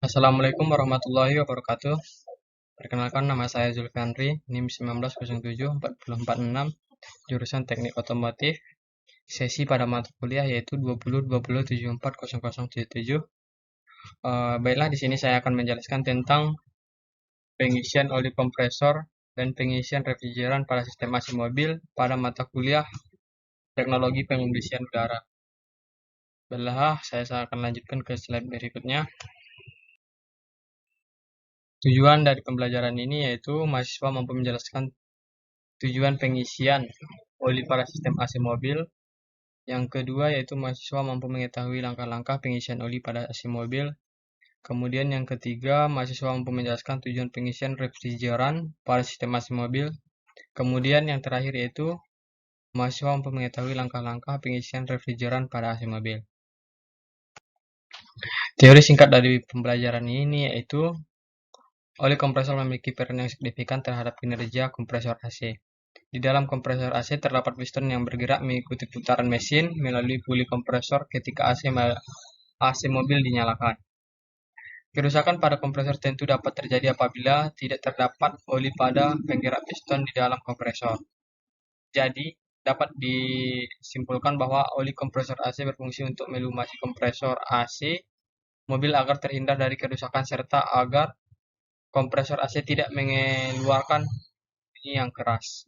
Assalamualaikum warahmatullahi wabarakatuh. Perkenalkan, nama saya Zulfiandri, NIM 19074446, jurusan Teknik Otomotif. Sesi pada mata kuliah yaitu 2020740077. Baiklah, di sini saya akan menjelaskan tentang pengisian oli kompresor dan pengisian refrigeran pada sistem AC mobil pada mata kuliah Teknologi Pengisian Udara. Baiklah, saya akan lanjutkan ke slide berikutnya. Tujuan dari pembelajaran ini yaitu mahasiswa mampu menjelaskan tujuan pengisian oli pada sistem AC mobil. Yang kedua yaitu mahasiswa mampu mengetahui langkah-langkah pengisian oli pada AC mobil. Kemudian yang ketiga, mahasiswa mampu menjelaskan tujuan pengisian refrigeran pada sistem AC mobil. Kemudian yang terakhir yaitu mahasiswa mampu mengetahui langkah-langkah pengisian refrigeran pada AC mobil. Teori singkat dari pembelajaran ini yaitu oli kompresor memiliki peran yang signifikan terhadap kinerja kompresor AC. Di dalam kompresor AC terdapat piston yang bergerak mengikuti putaran mesin melalui puli kompresor ketika AC mobil dinyalakan. Kerusakan pada kompresor tentu dapat terjadi apabila tidak terdapat oli pada penggerak piston di dalam kompresor. Jadi, dapat disimpulkan bahwa oli kompresor AC berfungsi untuk melumasi kompresor AC mobil agar terhindar dari kerusakan serta agar kompresor AC tidak mengeluarkan bunyi yang keras.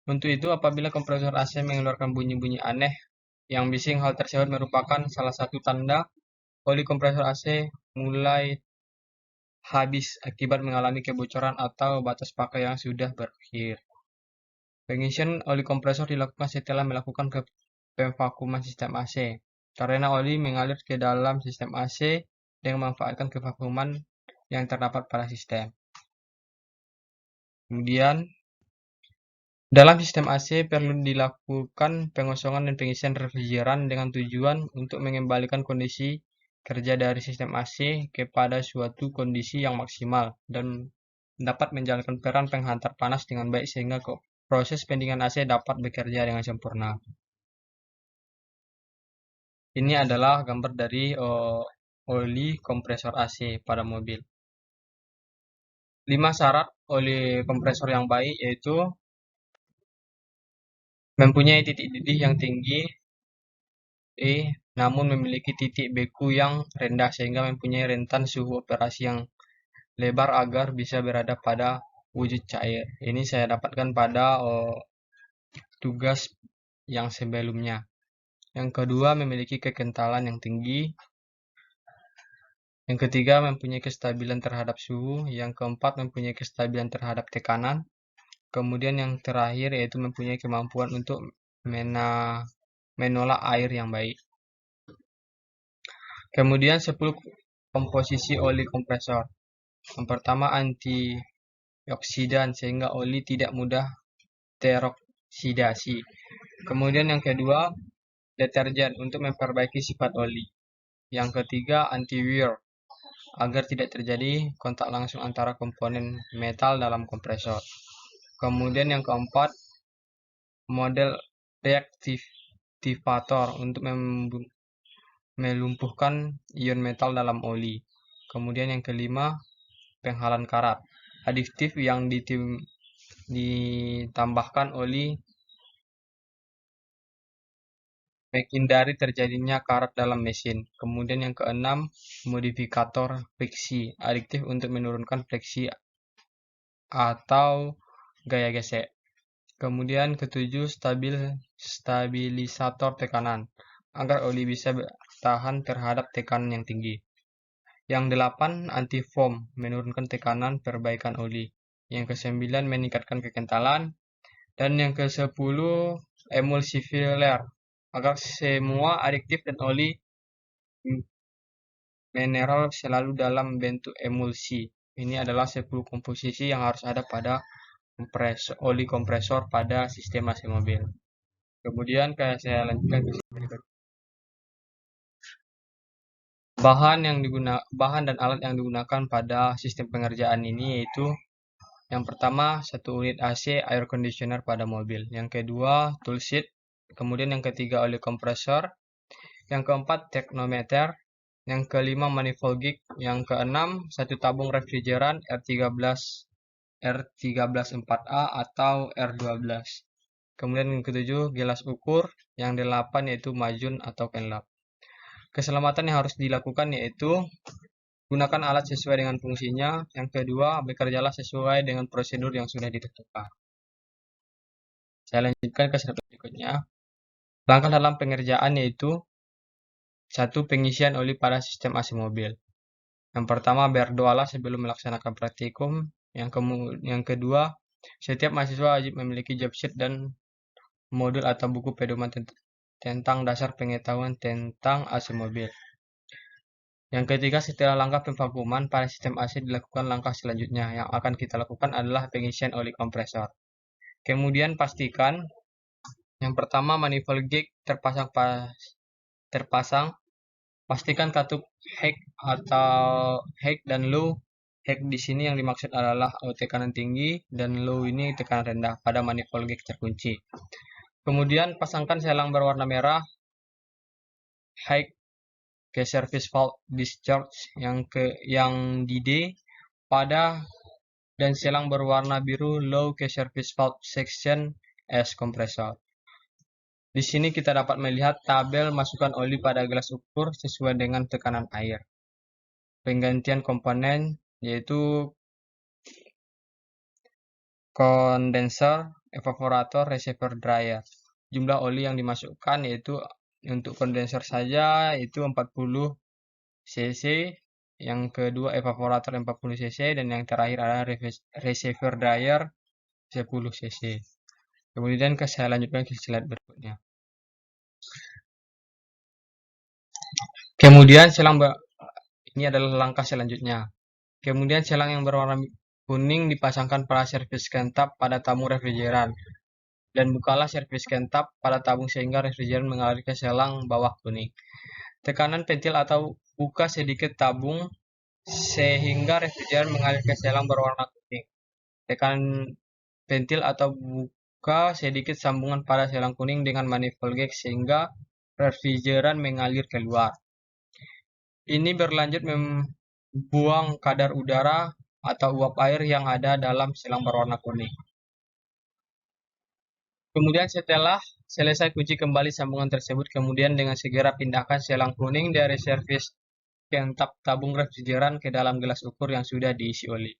Untuk itu, apabila kompresor AC mengeluarkan bunyi-bunyi aneh yang bising, hal tersebut merupakan salah satu tanda oli kompresor AC mulai habis akibat mengalami kebocoran atau batas pakai yang sudah berakhir. Pengisian oli kompresor dilakukan setelah melakukan pemvakuuman sistem AC, karena oli mengalir ke dalam sistem AC dengan memanfaatkan kevakuuman yang terdapat pada sistem. Kemudian, dalam sistem AC perlu dilakukan pengosongan dan pengisian refrigeran dengan tujuan untuk mengembalikan kondisi kerja dari sistem AC kepada suatu kondisi yang maksimal dan dapat menjalankan peran penghantar panas dengan baik sehingga proses pendinginan AC dapat bekerja dengan sempurna. Ini adalah gambar dari oli kompresor AC pada mobil. 5 syarat oli kompresor yang baik yaitu mempunyai titik didih yang tinggi, namun memiliki titik beku yang rendah sehingga mempunyai rentan suhu operasi yang lebar agar bisa berada pada wujud cair. Ini saya dapatkan pada tugas yang sebelumnya. Yang kedua, memiliki kekentalan yang tinggi. Yang ketiga, mempunyai kestabilan terhadap suhu. Yang keempat, mempunyai kestabilan terhadap tekanan. Kemudian yang terakhir yaitu mempunyai kemampuan untuk menolak air yang baik. Kemudian 10 komposisi oli kompresor. Yang pertama, antioksidan sehingga oli tidak mudah teroksidasi. Kemudian yang kedua, deterjen untuk memperbaiki sifat oli. Yang ketiga, anti-wear agar tidak terjadi kontak langsung antara komponen metal dalam kompresor. Kemudian yang keempat, model reaktivator untuk melumpuhkan ion metal dalam oli. Kemudian yang kelima, penghalang karat, adiktif yang ditambahkan oli menghindari terjadinya karat dalam mesin. Kemudian yang keenam, modifikator friksi, adiktif untuk menurunkan friksi atau gaya gesek. Kemudian ketujuh, stabilisator tekanan, agar oli bisa bertahan terhadap tekanan yang tinggi. Yang delapan, anti-foam, menurunkan tekanan perbaikan oli. Yang kesembilan, meningkatkan kekentalan. Dan yang ke-10, emulsifier, agar semua adiktif dan oli mineral selalu dalam bentuk emulsi. Ini adalah 10 komposisi yang harus ada pada oli kompresor pada sistem AC mobil. Kemudian saya lanjutkan ke berikut. Bahan dan alat yang digunakan pada sistem pengerjaan ini yaitu yang pertama, 1 unit AC air conditioner pada mobil. Yang kedua, toolsheet. Kemudian yang ketiga, oli kompresor. Yang keempat, teknometer. Yang kelima manifold gig. Yang keenam satu tabung refrigeran R13 4A atau R12. Kemudian yang ketujuh gelas ukur. Yang delapan yaitu majun atau penlap. Keselamatan yang harus dilakukan yaitu gunakan alat sesuai dengan fungsinya. Yang kedua, bekerjalah sesuai dengan prosedur yang sudah ditentukan. Saya lanjutkan ke slide berikutnya. Langkah dalam pengerjaan yaitu satu, pengisian oli pada sistem AC mobil. Yang pertama, berdoalah sebelum melaksanakan praktikum. Yang kedua, setiap mahasiswa wajib memiliki job sheet dan modul atau buku pedoman tentang dasar pengetahuan tentang AC mobil. Yang ketiga, setelah langkah pemvakuman pada sistem AC dilakukan langkah selanjutnya. Yang akan kita lakukan adalah pengisian oli kompresor. Kemudian pastikan yang pertama manifold gig terpasang. Pastikan katup high dan low. High di sini yang dimaksud adalah tekanan tinggi dan low ini tekanan rendah pada manifold gig terkunci. Kemudian pasangkan selang berwarna merah high ke service valve discharge yang di D pada dan selang berwarna biru low ke service valve section S kompresor. Di sini kita dapat melihat tabel masukkan oli pada gelas ukur sesuai dengan tekanan air. Penggantian komponen yaitu kondenser, evaporator, reservoir dryer. Jumlah oli yang dimasukkan yaitu untuk kondenser saja itu 40 cc, yang kedua evaporator 40 cc dan yang terakhir adalah reservoir dryer 10 cc. Kemudian saya lanjutkan ke slide berikutnya. Kemudian ini adalah langkah selanjutnya. Kemudian selang yang berwarna kuning dipasangkan pada servis kentap pada tabung refrigeran dan bukalah servis kentap pada tabung sehingga refrigeran mengalir ke selang bawah kuning. Tekanan pentil atau buka sedikit tabung sehingga refrigeran mengalir ke selang berwarna kuning. Tekanan pentil atau buka sedikit sambungan pada selang kuning dengan manifold gag sehingga refrigeran mengalir keluar. Ini berlanjut membuang kadar udara atau uap air yang ada dalam selang berwarna kuning. Kemudian setelah selesai kunci kembali sambungan tersebut, kemudian dengan segera pindahkan selang kuning dari servis kentap tabung refrigeran ke dalam gelas ukur yang sudah diisi oli.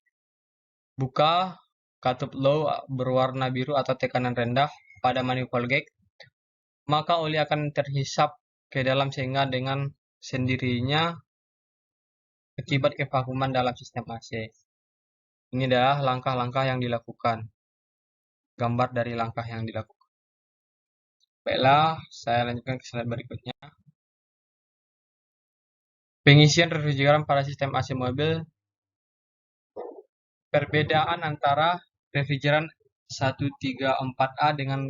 Buka katup low berwarna biru atau tekanan rendah pada manifold gag, maka oli akan terhisap ke dalam sehingga dengan sendirinya akibat kevakuman dalam sistem AC. Ini adalah langkah-langkah yang dilakukan. Gambar dari langkah yang dilakukan. Baiklah, saya lanjutkan ke slide berikutnya. Pengisian refrigeran pada sistem AC mobil. Perbedaan antara refrigeran 134A dengan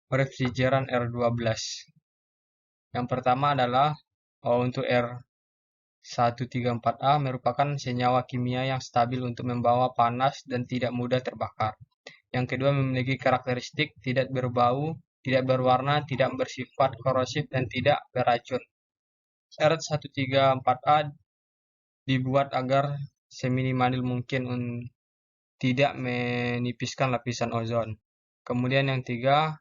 refrigeran R12. Yang pertama adalah untuk R134A merupakan senyawa kimia yang stabil untuk membawa panas dan tidak mudah terbakar. Yang kedua memiliki karakteristik tidak berbau, tidak berwarna, tidak bersifat korosif, dan tidak beracun. R134A dibuat agar seminimal mungkin tidak menipiskan lapisan ozon. Kemudian yang tiga,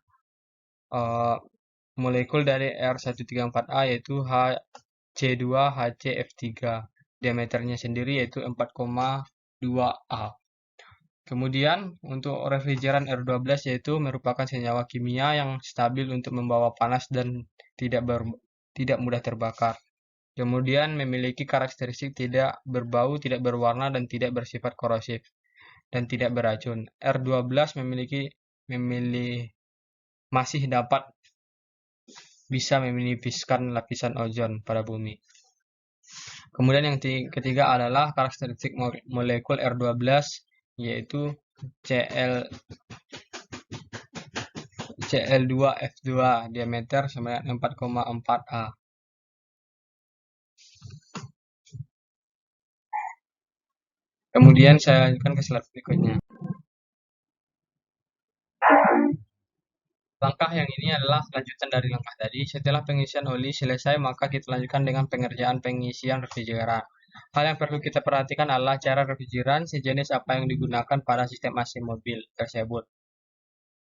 molekul dari R134A yaitu HC2HCF3. Diameternya sendiri yaitu 4,2A. Kemudian untuk refrigeran R12 yaitu merupakan senyawa kimia yang stabil untuk membawa panas dan tidak mudah terbakar. Kemudian memiliki karakteristik tidak berbau, tidak berwarna, dan tidak bersifat korosif dan tidak beracun. R12 masih dapat bisa menipiskan lapisan ozon pada bumi. Kemudian yang ketiga adalah karakteristik molekul R12 yaitu Cl2F2 diameter sama dengan 4,4A. Kemudian saya lanjutkan ke slide berikutnya. Langkah yang ini adalah lanjutan dari langkah tadi. Setelah pengisian oli selesai, maka kita lanjutkan dengan pengerjaan pengisian refrigeran. Hal yang perlu kita perhatikan adalah cara refrigeran sejenis apa yang digunakan pada sistem AC mobil tersebut.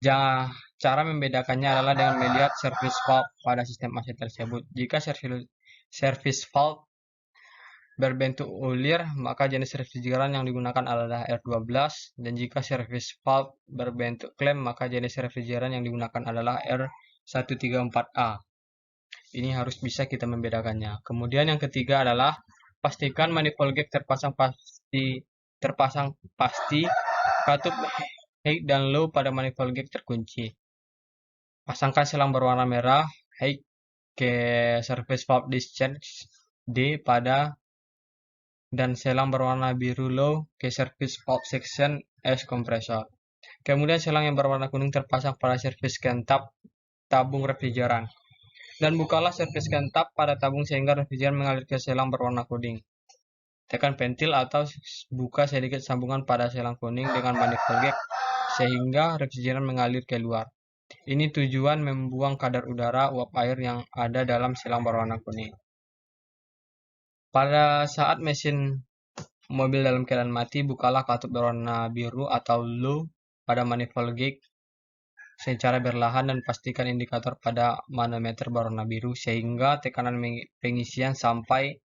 Cara membedakannya adalah dengan melihat service valve pada sistem AC tersebut. Jika service valve berbentuk ulir, maka jenis refrigeran yang digunakan adalah R12, dan jika service valve berbentuk klem, maka jenis refrigeran yang digunakan adalah R134A. Ini harus bisa kita membedakannya. Kemudian yang ketiga adalah pastikan manifold gap terpasang pasti, katup high dan low pada manifold gap terkunci. Pasangkan selang berwarna merah high ke surface valve discharge D pada dan selang berwarna biru low ke service valve section S kompresor. Kemudian selang yang berwarna kuning terpasang pada service kentap tabung refrigeran. Dan bukalah service kentap pada tabung sehingga refrigeran mengalir ke selang berwarna kuning. Tekan pentil atau buka sedikit sambungan pada selang kuning dengan manifold gap sehingga refrigeran mengalir keluar. Ini tujuan membuang kadar udara uap air yang ada dalam selang berwarna kuning. Pada saat mesin mobil dalam keadaan mati, bukalah katup berwarna biru atau low pada manifold gate secara berlahan dan pastikan indikator pada manometer berwarna biru sehingga tekanan pengisian sampai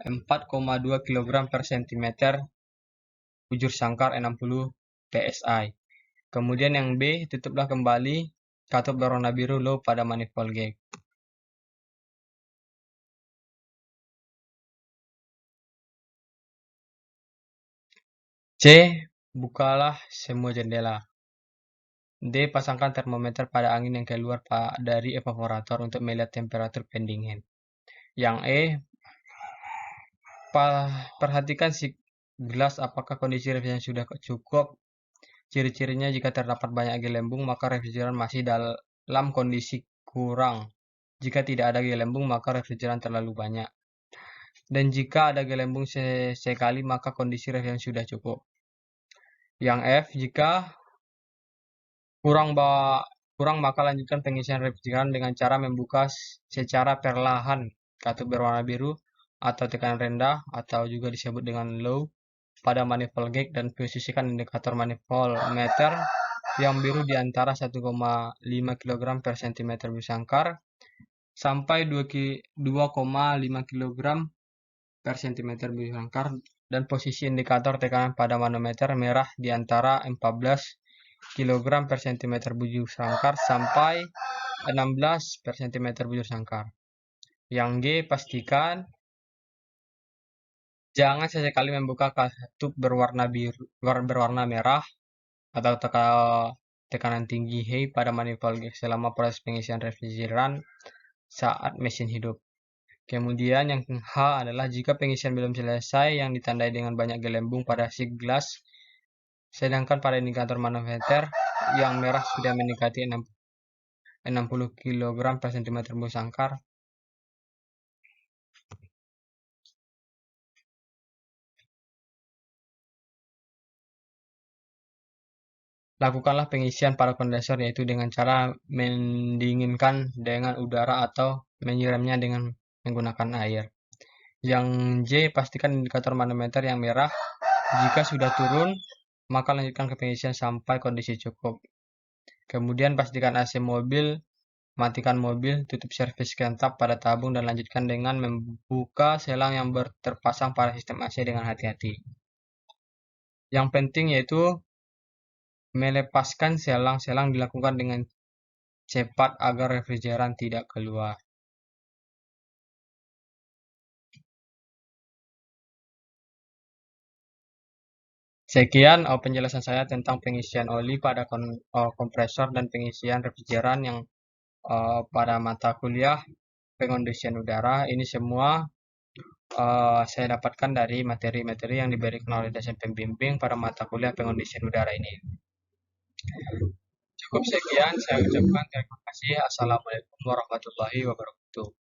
4,2 kg per cm bujur sangkar 60 psi. Kemudian yang B, tutuplah kembali katup berwarna biru low pada manifold gate. C. Bukalah semua jendela. D. Pasangkan termometer pada angin yang keluar dari evaporator untuk melihat temperatur pendingin. Yang E. Perhatikan si gelas apakah kondisi refrigeran sudah cukup. Ciri-cirinya jika terdapat banyak gelembung maka refrigeran masih dalam kondisi kurang. Jika tidak ada gelembung maka refrigeran terlalu banyak. Dan jika ada gelembung sekali maka kondisi refrigeran sudah cukup. Yang F, jika kurang maka lanjutkan pengisian refrigeran dengan cara membuka secara perlahan katup berwarna biru atau tekanan rendah atau juga disebut dengan low pada manifold gate dan posisikan indikator manifold meter yang biru di antara 1,5 kg per cm bersangkar sampai 2,5 kg per cm bersangkar dan posisi indikator tekanan pada manometer merah di antara 14 kg per cm bujur sangkar sampai 16 per cm bujur sangkar. Yang G, pastikan jangan sesekali membuka katup berwarna merah atau tekanan tinggi high pada manifold selama proses pengisian refrigeran saat mesin hidup. Kemudian yang H adalah jika pengisian belum selesai yang ditandai dengan banyak gelembung pada si gelas, sedangkan pada indikator manometer yang merah sudah mendekati 60 kg per cm bujur sangkar. Lakukanlah pengisian pada kondensor yaitu dengan cara mendinginkan dengan udara atau menyiramnya dengan menggunakan air. Yang J, pastikan indikator manometer yang merah. Jika sudah turun, maka lanjutkan ke pengisian sampai kondisi cukup. Kemudian pastikan AC mobil, matikan mobil, tutup servis kentap pada tabung dan lanjutkan dengan membuka selang yang terpasang pada sistem AC dengan hati-hati. Yang penting yaitu melepaskan selang-selang dilakukan dengan cepat agar refrigeran tidak keluar. Sekian penjelasan saya tentang pengisian oli pada kompresor dan pengisian refrigeran yang pada mata kuliah pengondisian udara. Ini semua saya dapatkan dari materi-materi yang diberikan oleh dosen pembimbing pada mata kuliah pengondisian udara ini. Cukup sekian, saya ucapkan terima kasih. Assalamualaikum warahmatullahi wabarakatuh.